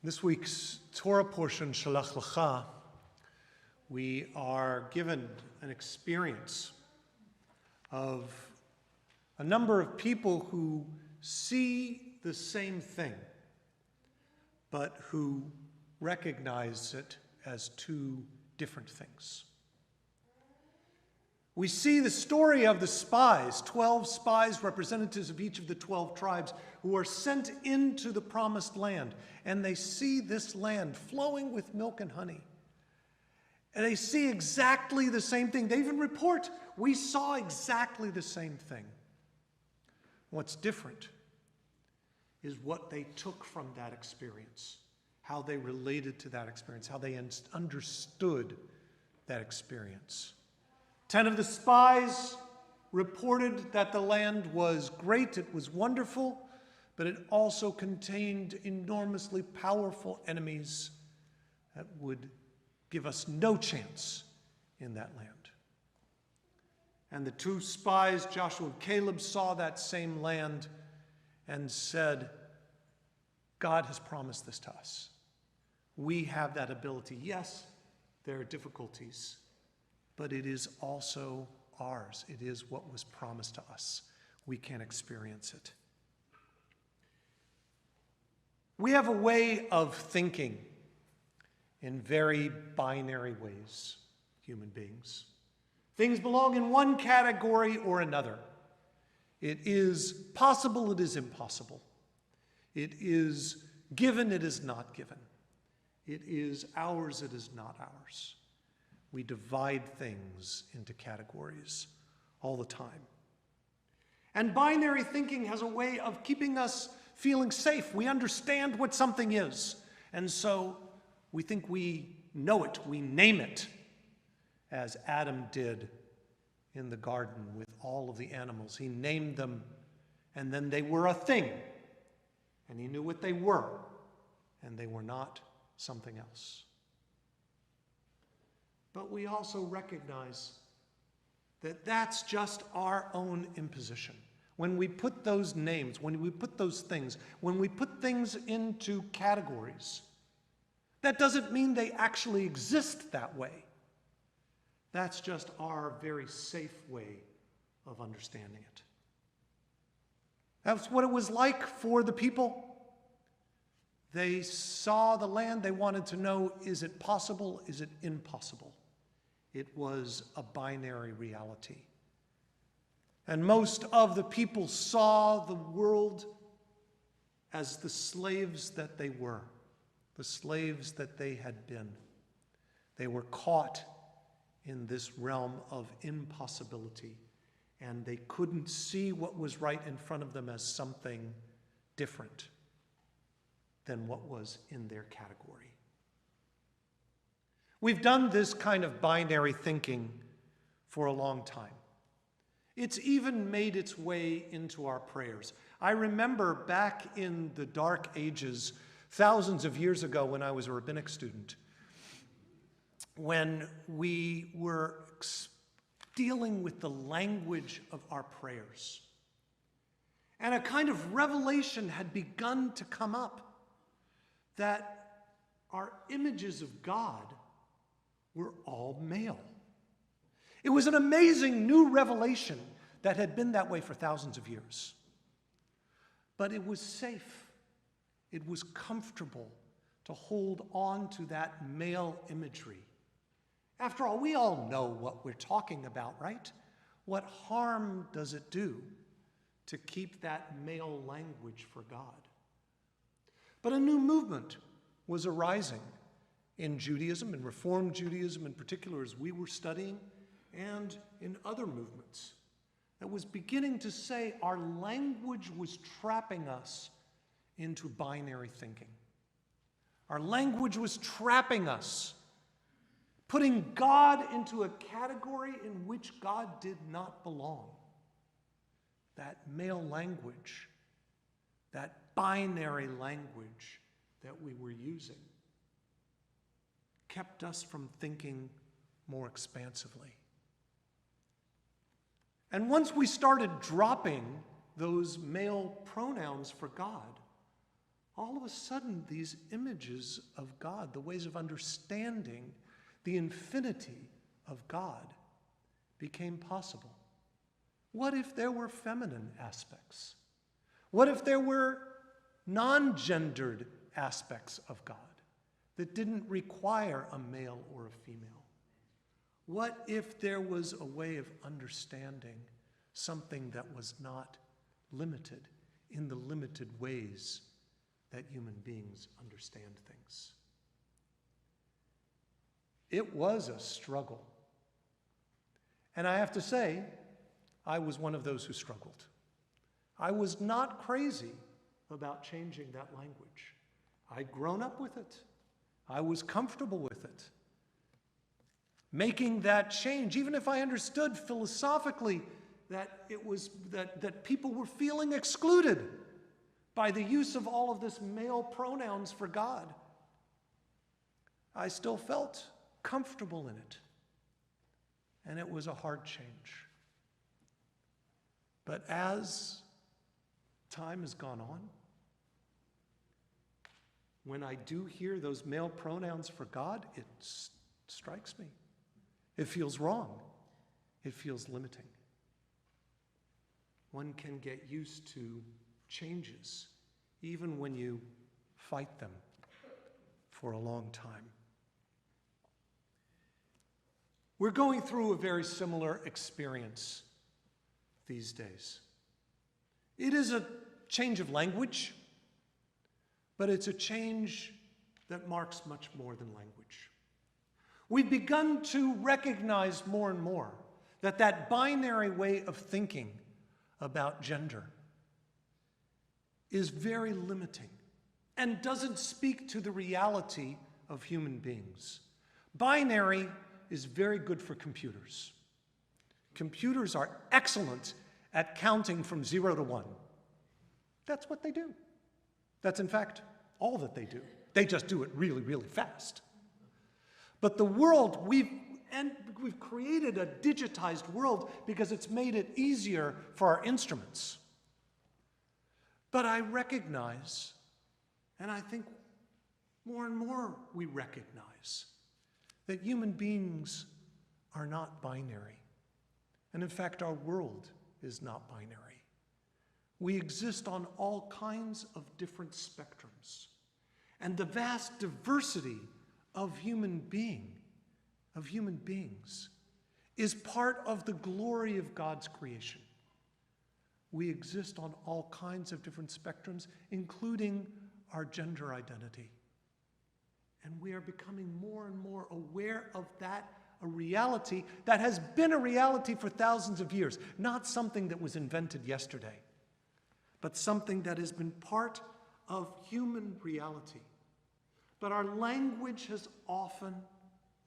This week's Torah portion, Shalach Lecha, we are given an experience of a number of people who see the same thing, but who recognize it as two different things. We see the story of the spies, 12 spies, representatives of each of the 12 tribes, who are sent into the promised land. And they see this land flowing with milk and honey. And they see exactly the same thing. They even report, we saw exactly the same thing. What's different is what they took from that experience, how they related to that experience, how they understood that experience. 10 of the spies reported that the land was great, it was wonderful, but it also contained enormously powerful enemies that would give us no chance in that land. And the two spies, Joshua and Caleb, saw that same land and said, God has promised this to us. We have that ability. Yes, there are difficulties, but it is also ours. It is what was promised to us. We can experience it. We have a way of thinking in very binary ways, human beings. Things belong in one category or another. It is possible, it is impossible. It is given, it is not given. It is ours, it is not ours. We divide things into categories all the time. And binary thinking has a way of keeping us feeling safe. We understand what something is. And so we think we know it, we name it, as Adam did in the garden with all of the animals. He named them, and then they were a thing. And he knew what they were, and they were not something else. But we also recognize that that's just our own imposition. When we put those names, when we put those things, when we put things into categories, that doesn't mean they actually exist that way. That's just our very safe way of understanding it. That's what it was like for the people. They saw the land, they wanted to know, is it possible, is it impossible? It was a binary reality. And most of the people saw the world as the slaves that they were, the slaves that they had been. They were caught in this realm of impossibility, and they couldn't see what was right in front of them as something different than what was in their category. We've done this kind of binary thinking for a long time. It's even made its way into our prayers. I remember back in the dark ages, thousands of years ago when I was a rabbinic student, when we were dealing with the language of our prayers. And a kind of revelation had begun to come up that our images of God were all male. It was an amazing new revelation that had been that way for thousands of years. But it was safe. It was comfortable to hold on to that male imagery. After all, we all know what we're talking about, right? What harm does it do to keep that male language for God? But a new movement was arising in Judaism, in Reform Judaism in particular, as we were studying, and in other movements, that was beginning to say our language was trapping us into binary thinking. Our language was trapping us, putting God into a category in which God did not belong. That male language, that binary language that we were using, kept us from thinking more expansively. And once we started dropping those male pronouns for God, all of a sudden these images of God, the ways of understanding the infinity of God, became possible. What if there were feminine aspects? What if there were non-gendered aspects of God that didn't require a male or a female? What if there was a way of understanding something that was not limited in the limited ways that human beings understand things? It was a struggle. And I have to say, I was one of those who struggled. I was not crazy about changing that language. I'd grown up with it. I was comfortable with it. Making that change, even if I understood philosophically that it was that people were feeling excluded by the use of all of this male pronouns for God, I still felt comfortable in it. And it was a hard change. But as time has gone on, when I do hear those male pronouns for God, it strikes me. It feels wrong. It feels limiting. One can get used to changes, even when you fight them for a long time. We're going through a very similar experience these days. It is a change of language, but it's a change that marks much more than language. We've begun to recognize more and more that that binary way of thinking about gender is very limiting and doesn't speak to the reality of human beings. Binary is very good for computers. Computers are excellent at counting from 0 to 1. That's what they do. That's, in fact, all that they do. They just do it really, really fast. But the world, we've created a digitized world because it's made it easier for our instruments. But I recognize, and I think more and more we recognize, that human beings are not binary. And in fact, our world is not binary. We exist on all kinds of different spectrums. And the vast diversity of human beings, is part of the glory of God's creation. We exist on all kinds of different spectrums, including our gender identity. And we are becoming more and more aware of that, a reality that has been a reality for thousands of years, not something that was invented yesterday, but something that has been part of human reality. But our language has often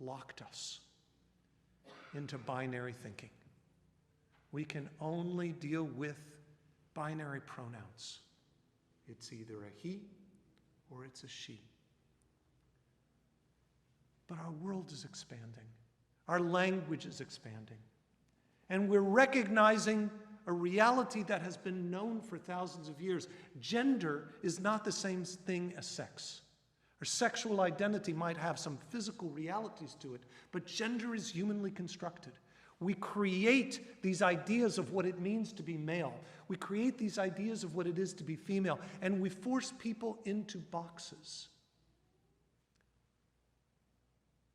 locked us into binary thinking. We can only deal with binary pronouns. It's either a he or it's a she. But our world is expanding. Our language is expanding. And we're recognizing a reality that has been known for thousands of years. Gender is not the same thing as sex. Or sexual identity might have some physical realities to it, but gender is humanly constructed. We create these ideas of what it means to be male. We create these ideas of what it is to be female, and we force people into boxes.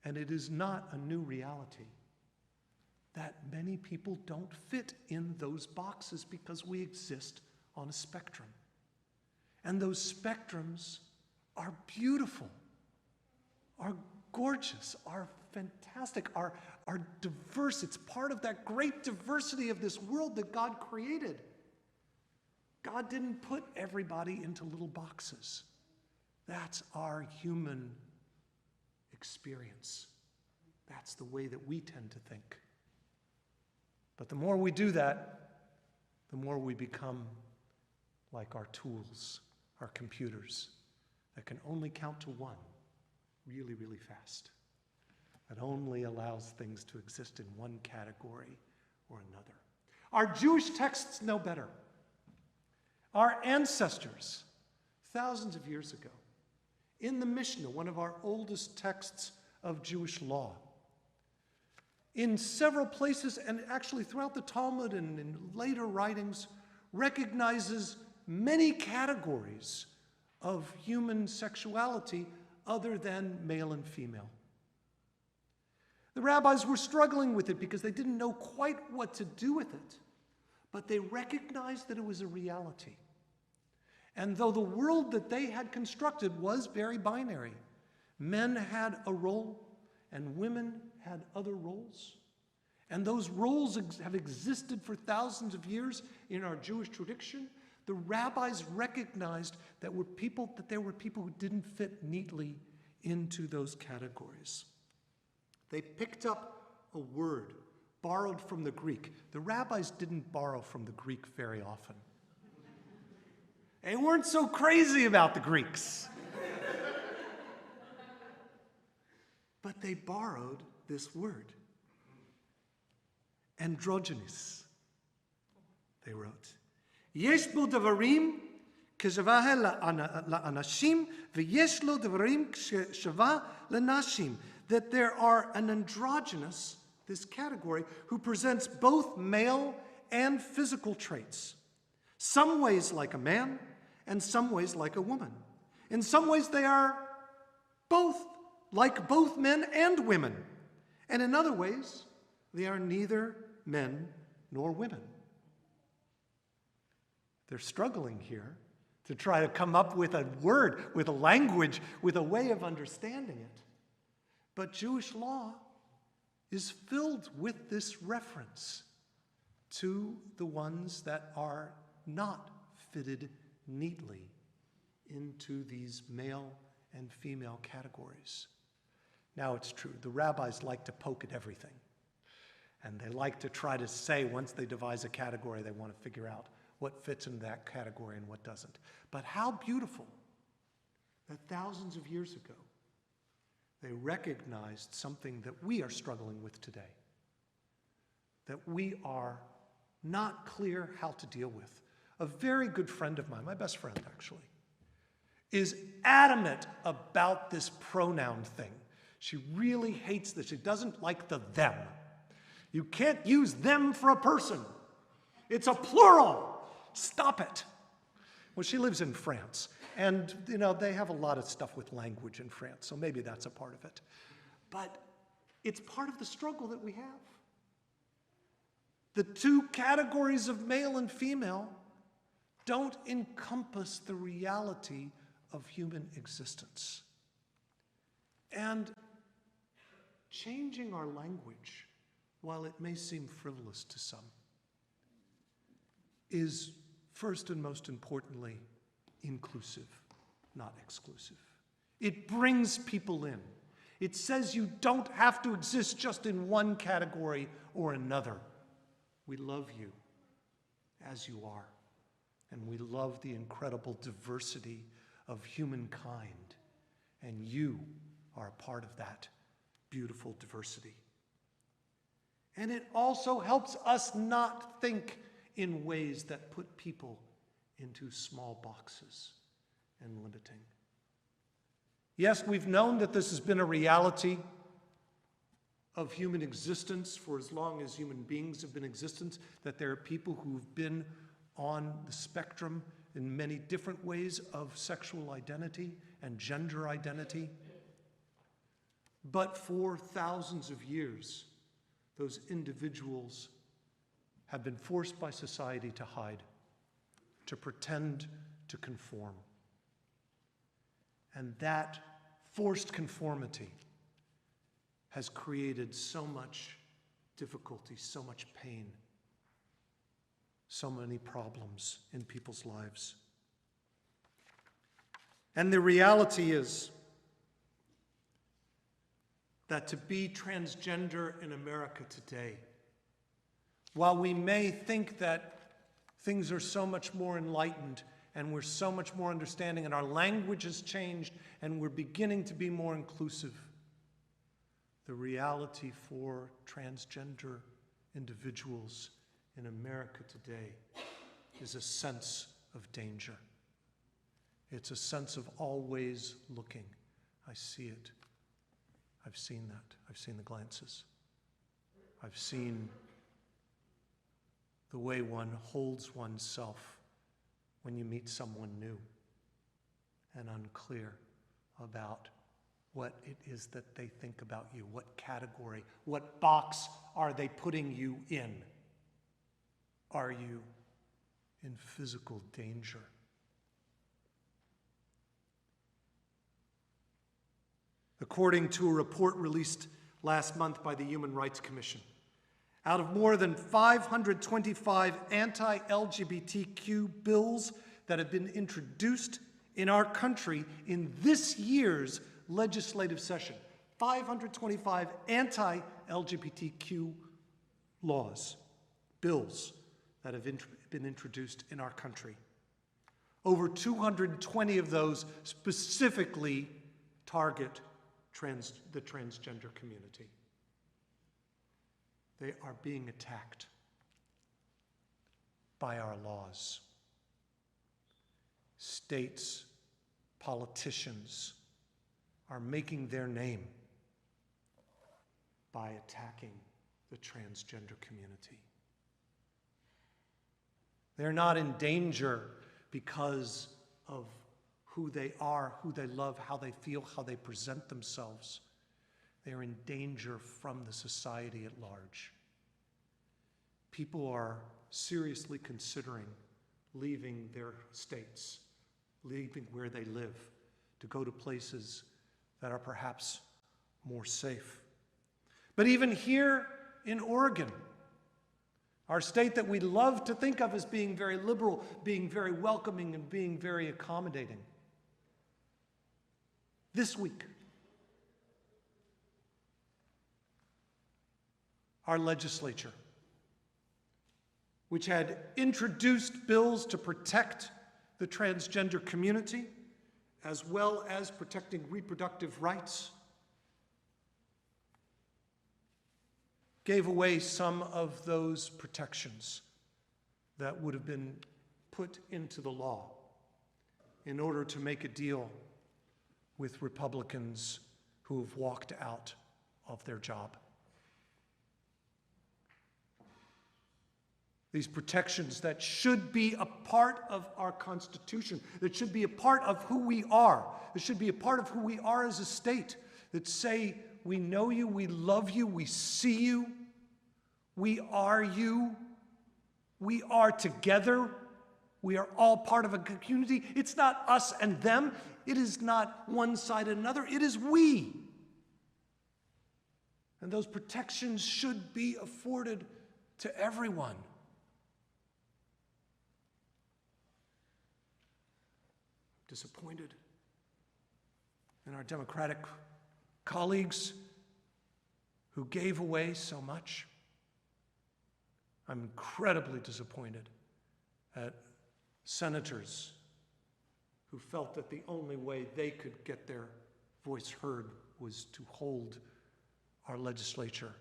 And it is not a new reality that many people don't fit in those boxes because we exist on a spectrum. And those spectrums are beautiful, are gorgeous, are fantastic, are diverse. It's part of that great diversity of this world that God created. God didn't put everybody into little boxes. That's our human experience. That's the way that we tend to think. But the more we do that, the more we become like our tools, our computers, that can only count to 1 really, really fast. That only allows things to exist in one category or another. Our Jewish texts know better. Our ancestors thousands of years ago, in the Mishnah, one of our oldest texts of Jewish law, in several places, and actually throughout the Talmud and in later writings, recognizes many categories of human sexuality other than male and female. The rabbis were struggling with it because they didn't know quite what to do with it, but they recognized that it was a reality. And though the world that they had constructed was very binary, men had a role and women had other roles, and those roles have existed for thousands of years in our Jewish tradition, the rabbis recognized that there were people who didn't fit neatly into those categories. They picked up a word borrowed from the Greek. The rabbis didn't borrow from the Greek very often. They weren't so crazy about the Greeks. But they borrowed this word. Androgynous, they wrote. Yesh bo dvarim k'shava la'anashim v'yesh lo dvarim k'shava l'nashim. That there are an androgynous, this category, who presents both male and physical traits. Some ways like a man, and some ways like a woman. In some ways they are both, like both men and women. And in other ways, they are neither men nor women. They're struggling here to try to come up with a word, with a language, with a way of understanding it. But Jewish law is filled with this reference to the ones that are not fitted neatly into these male and female categories. Now it's true, the rabbis like to poke at everything. And they like to try to say, once they devise a category, they want to figure out what fits into that category and what doesn't. But how beautiful that thousands of years ago, they recognized something that we are struggling with today, that we are not clear how to deal with. A very good friend of mine, my best friend actually, is adamant about this pronoun thing. She really hates this. She doesn't like the them. You can't use them for a person. It's a plural. Stop it. Well, she lives in France. And, they have a lot of stuff with language in France, so maybe that's a part of it. But it's part of the struggle that we have. The two categories of male and female don't encompass the reality of human existence. And changing our language, while it may seem frivolous to some, is first and most importantly inclusive, not exclusive. It brings people in. It says you don't have to exist just in one category or another. We love you as you are, and we love the incredible diversity of humankind, and you are a part of that beautiful diversity. And it also helps us not think in ways that put people into small boxes and limiting. Yes, we've known that this has been a reality of human existence for as long as human beings have been in existence, that there are people who've been on the spectrum in many different ways of sexual identity and gender identity. But for thousands of years, those individuals have been forced by society to hide, to pretend to conform. And that forced conformity has created so much difficulty, so much pain, so many problems in people's lives. And the reality is that to be transgender in America today, while we may think that things are so much more enlightened and we're so much more understanding and our language has changed and we're beginning to be more inclusive, the reality for transgender individuals in America today is a sense of danger. It's a sense of always looking. I see it. I've seen that. I've seen the glances. I've seen the way one holds oneself when you meet someone new and unclear about what it is that they think about you, what category, what box are they putting you in? Are you in physical danger? According to a report released last month by the Human Rights Commission, out of more than 525 anti-LGBTQ bills that have been introduced in our country in this year's legislative session, 525 anti-LGBTQ laws, bills that have been introduced in our country. Over 220 of those specifically target the transgender community. They are being attacked by our laws. States, politicians are making their name by attacking the transgender community. They're not in danger because of who they are, who they love, how they feel, how they present themselves. They're in danger from the society at large. People are seriously considering leaving their states, leaving where they live, to go to places that are perhaps more safe. But even here in Oregon, our state that we love to think of as being very liberal, being very welcoming, and being very accommodating, this week, our legislature, which had introduced bills to protect the transgender community, as well as protecting reproductive rights, gave away some of those protections that would have been put into the law in order to make a deal with Republicans who have walked out of their job. These protections that should be a part of our Constitution, that should be a part of who we are, that should be a part of who we are as a state, that say, we know you, we love you, we see you, we are together, we are all part of a community. It's not us and them, it is not one side and another, it is we. And those protections should be afforded to everyone. Disappointed in our Democratic colleagues who gave away so much. I'm incredibly disappointed at senators who felt that the only way they could get their voice heard was to hold our legislature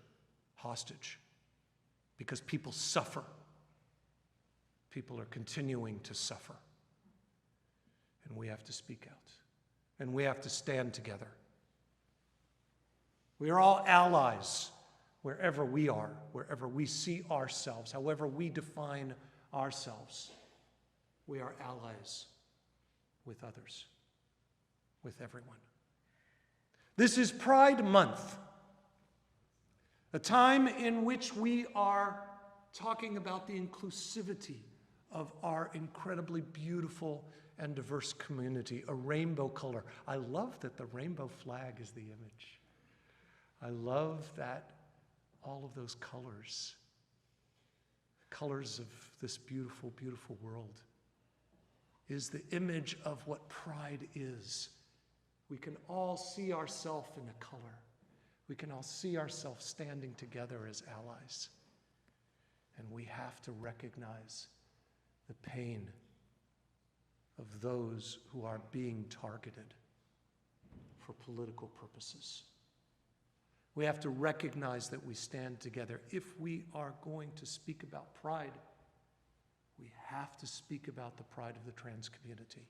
hostage, because people suffer. People are continuing to suffer. And we have to speak out. And we have to stand together. We are all allies wherever we are, wherever we see ourselves, however we define ourselves. We are allies with others, with everyone. This is Pride Month, a time in which we are talking about the inclusivity of our incredibly beautiful and diverse community, a rainbow color. I love that the rainbow flag is the image. I love that all of those colors of this beautiful, beautiful world, is the image of what pride is. We can all see ourselves in a color. We can all see ourselves standing together as allies. And we have to recognize the pain of those who are being targeted for political purposes. We have to recognize that we stand together. If we are going to speak about pride, we have to speak about the pride of the trans community.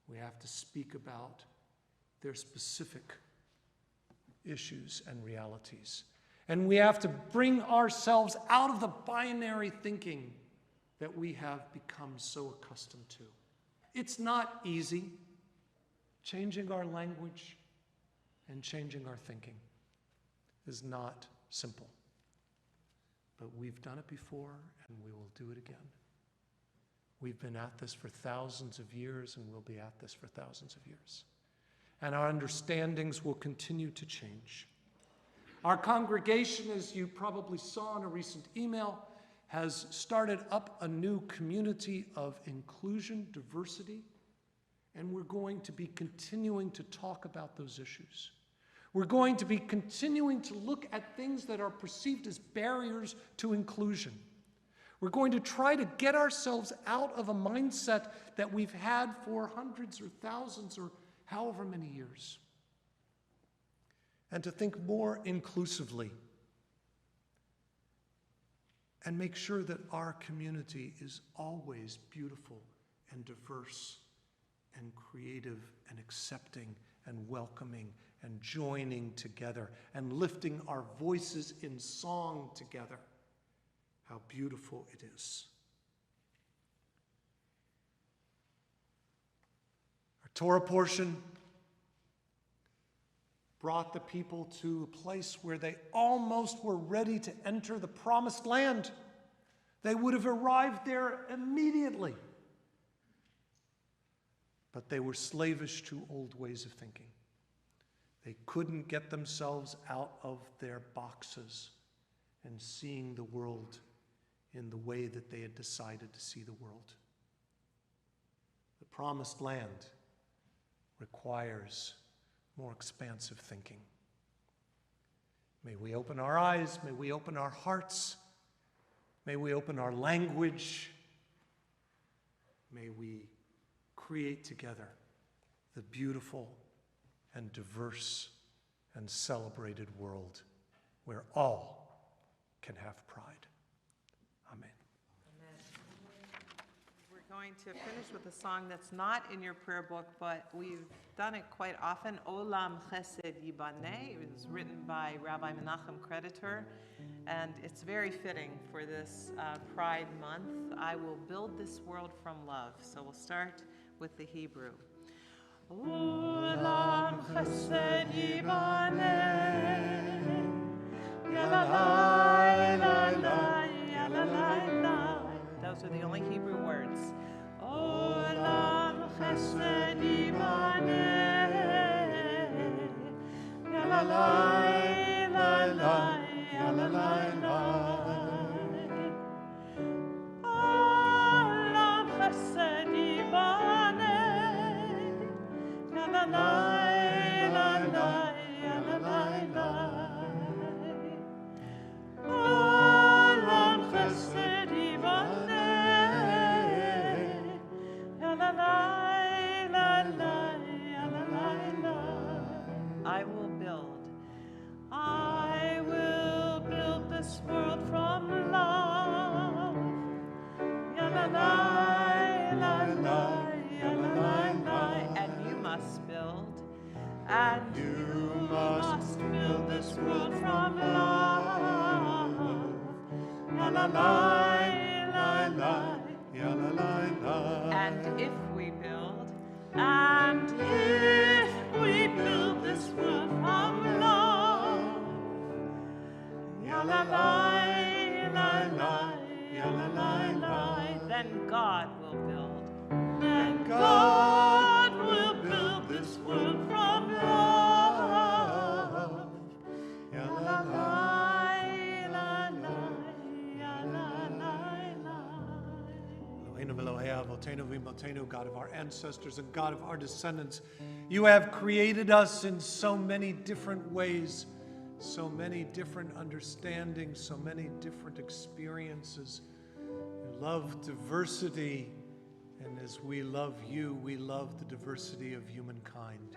We have to speak about their specific issues and realities. And we have to bring ourselves out of the binary thinking that we have become so accustomed to. It's not easy. Changing our language and changing our thinking is not simple. But we've done it before, and we will do it again. We've been at this for thousands of years, and we'll be at this for thousands of years. And our understandings will continue to change. Our congregation, as you probably saw in a recent email, has started up a new community of inclusion, diversity, and we're going to be continuing to talk about those issues. We're going to be continuing to look at things that are perceived as barriers to inclusion. We're going to try to get ourselves out of a mindset that we've had for hundreds or thousands or however many years, and to think more inclusively and make sure that our community is always beautiful and diverse and creative and accepting and welcoming and joining together and lifting our voices in song together. How beautiful it is. Our Torah portion brought the people to a place where they almost were ready to enter the promised land. They would have arrived there immediately. But they were slavish to old ways of thinking. They couldn't get themselves out of their boxes and seeing the world in the way that they had decided to see the world. The promised land requires more expansive thinking. May we open our eyes, may we open our hearts, may we open our language, may we create together the beautiful and diverse and celebrated world where all can have pride. Amen. We're going to finish with a song that's not in your prayer book, but we've done it quite often. Olam Chesed Yibaneh. It was written by Rabbi Menachem Creditor, and it's very fitting for this Pride Month. I will build this world from love. So we'll start with the Hebrew. Olam Chesed Yibaneh, Yalalai, Lalai, Yalalai, Lalai. Those are the only Hebrew words. Olam Chesed Yibaneh, Yalalai, Lalai, Yalalai, Lalai. Olam Chesed Yibaneh, Yalalai, Lalai, Yalalai, Lalai. Olam Chesed Yibaneh, Yalalai, Lalai, Yalalai, Lalai. I will build this world from love. Yalalai, lalai, yalalai, lalai. And you must build. And you must build this world from love. Yalalai, lalai, yalalai, lalai. And if we build, this world from love, yalalai, lalai, yalalai, lalai, then God will build. Then God will build this world from love. Yalalai, lalai, yalalai, lalai. Eloheinu v'Elohei avotenu v'imotenu, God of our ancestors and God of our descendants, you have created us in so many different ways, so many different understandings, so many different experiences. You love diversity, and as we love you, we love the diversity of humankind.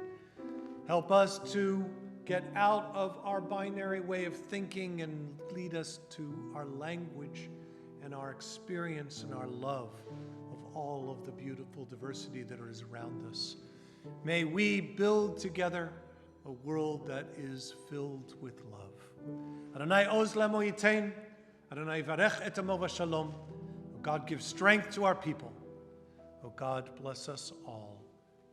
Help us to get out of our binary way of thinking and lead us to our language and our experience and our love of all of the beautiful diversity that is around us. May we build together a world that is filled with love. Adonai oz lemo yitain, Adonai varech et amo v'shalom. Oh God, give strength to our people. Oh God, bless us all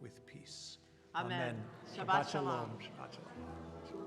with peace. Amen. Shabbat shalom. Shabbat shalom.